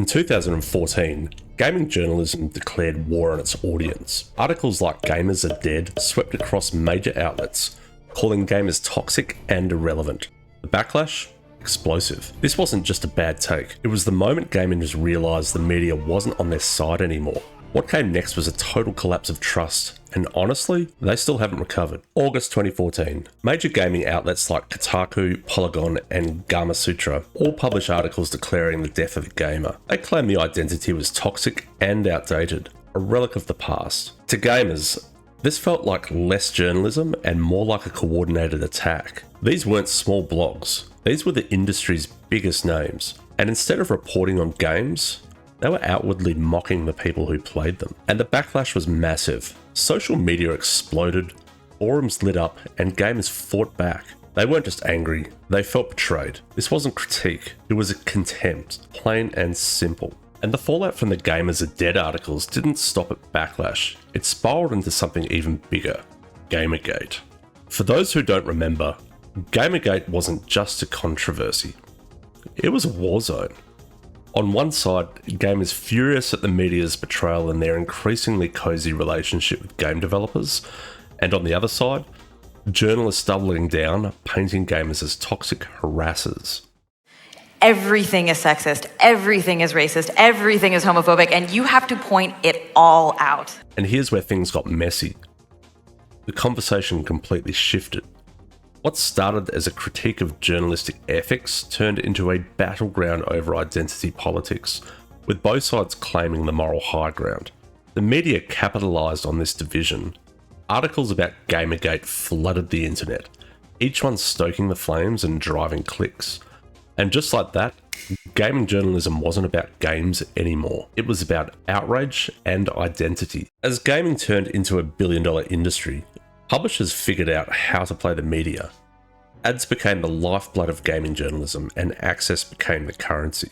In 2014, gaming journalism declared war on its audience. Articles like "Gamers Are Dead" swept across major outlets, calling gamers toxic and irrelevant. The backlash? Explosive. This wasn't just a bad take, it was the moment gamers realised the media wasn't on their side anymore. What came next was a total collapse of trust, and honestly, they still haven't recovered. August 2014. Major gaming outlets like Kotaku, Polygon, and Gamasutra all publish articles declaring the death of the gamer. They claim the identity was toxic and outdated, a relic of the past. To gamers, this felt like less journalism and more like a coordinated attack. These weren't small blogs, these were the industry's biggest names, and instead of reporting on games, they were outwardly mocking the people who played them. And the backlash was massive. Social media exploded, forums lit up, and gamers fought back. They weren't just angry, they felt betrayed. This wasn't critique, it was a contempt, plain and simple. And the fallout from the Gamers Are Dead articles didn't stop at backlash. It spiraled into something even bigger, Gamergate. For those who don't remember, Gamergate wasn't just a controversy. It was a war zone. On one side, gamers furious at the media's betrayal and their increasingly cozy relationship with game developers, and on the other side, journalists doubling down, painting gamers as toxic harassers. Everything is sexist, everything is racist, everything is homophobic, and you have to point it all out. And here's where things got messy. The conversation completely shifted. What started as a critique of journalistic ethics turned into a battleground over identity politics, with both sides claiming the moral high ground. The media capitalised on this division. Articles about Gamergate flooded the internet, each one stoking the flames and driving clicks. And just like that, gaming journalism wasn't about games anymore. It was about outrage and identity. As gaming turned into a billion-dollar industry, publishers figured out how to play the media. Ads became the lifeblood of gaming journalism, and access became the currency.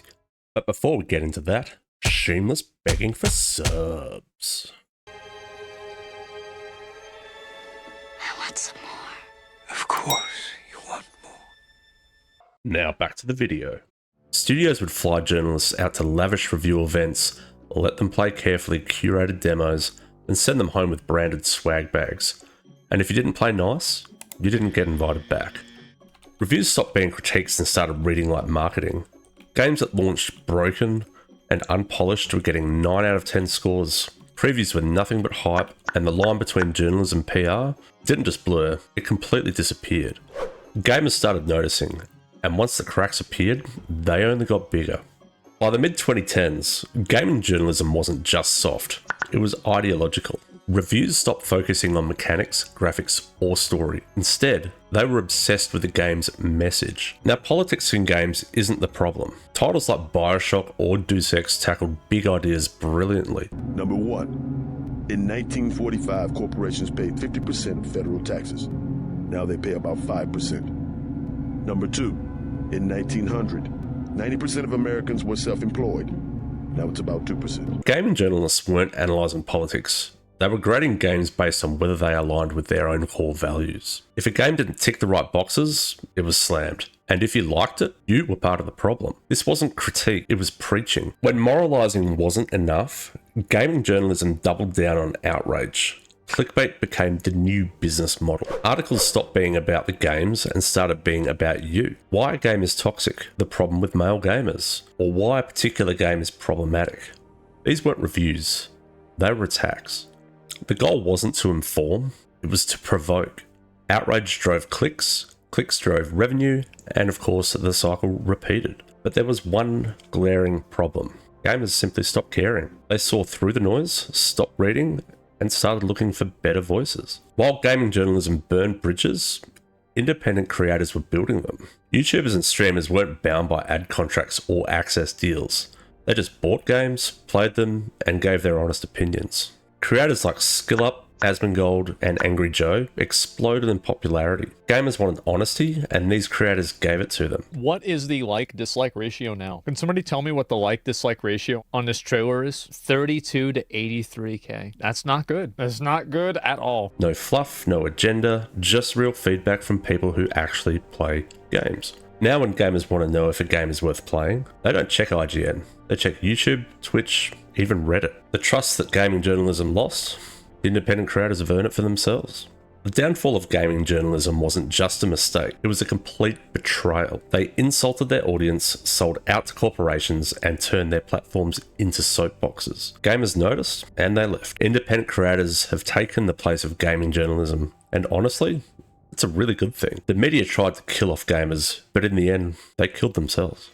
But before we get into that, shameless begging for subs. I want some more. Of course, you want more. Now back to the video. Studios would fly journalists out to lavish review events, let them play carefully curated demos, and send them home with branded swag bags. And if you didn't play nice, you didn't get invited back. Reviews stopped being critiques and started reading like marketing. Games that launched broken and unpolished were getting 9 out of 10 scores. Previews were nothing but hype, and the line between journalism and PR didn't just blur, it completely disappeared. Gamers started noticing, and once the cracks appeared, they only got bigger. By the mid-2010s, gaming journalism wasn't just soft, it was ideological. Reviews stopped focusing on mechanics, graphics, or story. Instead, they were obsessed with the game's message. Now, politics in games isn't the problem. Titles like BioShock or Deus Ex tackled big ideas brilliantly. Number one, in 1945, corporations paid 50% of federal taxes. Now they pay about 5%. Number two, in 1900, 90% of Americans were self-employed. Now it's about 2%. Gaming journalists weren't analysing politics. They were grading games based on whether they aligned with their own core values. If a game didn't tick the right boxes, it was slammed. And if you liked it, you were part of the problem. This wasn't critique, it was preaching. When moralising wasn't enough, gaming journalism doubled down on outrage. Clickbait became the new business model. Articles stopped being about the games and started being about you. Why a game is toxic, the problem with male gamers, or why a particular game is problematic. These weren't reviews, they were attacks. The goal wasn't to inform, it was to provoke. Outrage drove clicks, clicks drove revenue, and of course the cycle repeated. But there was one glaring problem. Gamers simply stopped caring. They saw through the noise, stopped reading, and started looking for better voices. While gaming journalism burned bridges, independent creators were building them. YouTubers and streamers weren't bound by ad contracts or access deals. They just bought games, played them, and gave their honest opinions. Creators like SkillUp, Asmongold, and Angry Joe exploded in popularity. Gamers wanted honesty, and these creators gave it to them. What is the like-dislike ratio now? Can somebody tell me what the like-dislike ratio on this trailer is? 32 to 83k. That's not good. That's not good at all. No fluff, no agenda, just real feedback from people who actually play games. Now when gamers want to know if a game is worth playing, they don't check IGN. They check YouTube, Twitch, even Reddit. The trust that gaming journalism lost, the independent creators have earned it for themselves. The downfall of gaming journalism wasn't just a mistake, it was a complete betrayal. They insulted their audience, sold out to corporations, and turned their platforms into soapboxes. Gamers noticed, and they left. Independent creators have taken the place of gaming journalism, and honestly, it's a really good thing. The media tried to kill off gamers, but in the end, they killed themselves.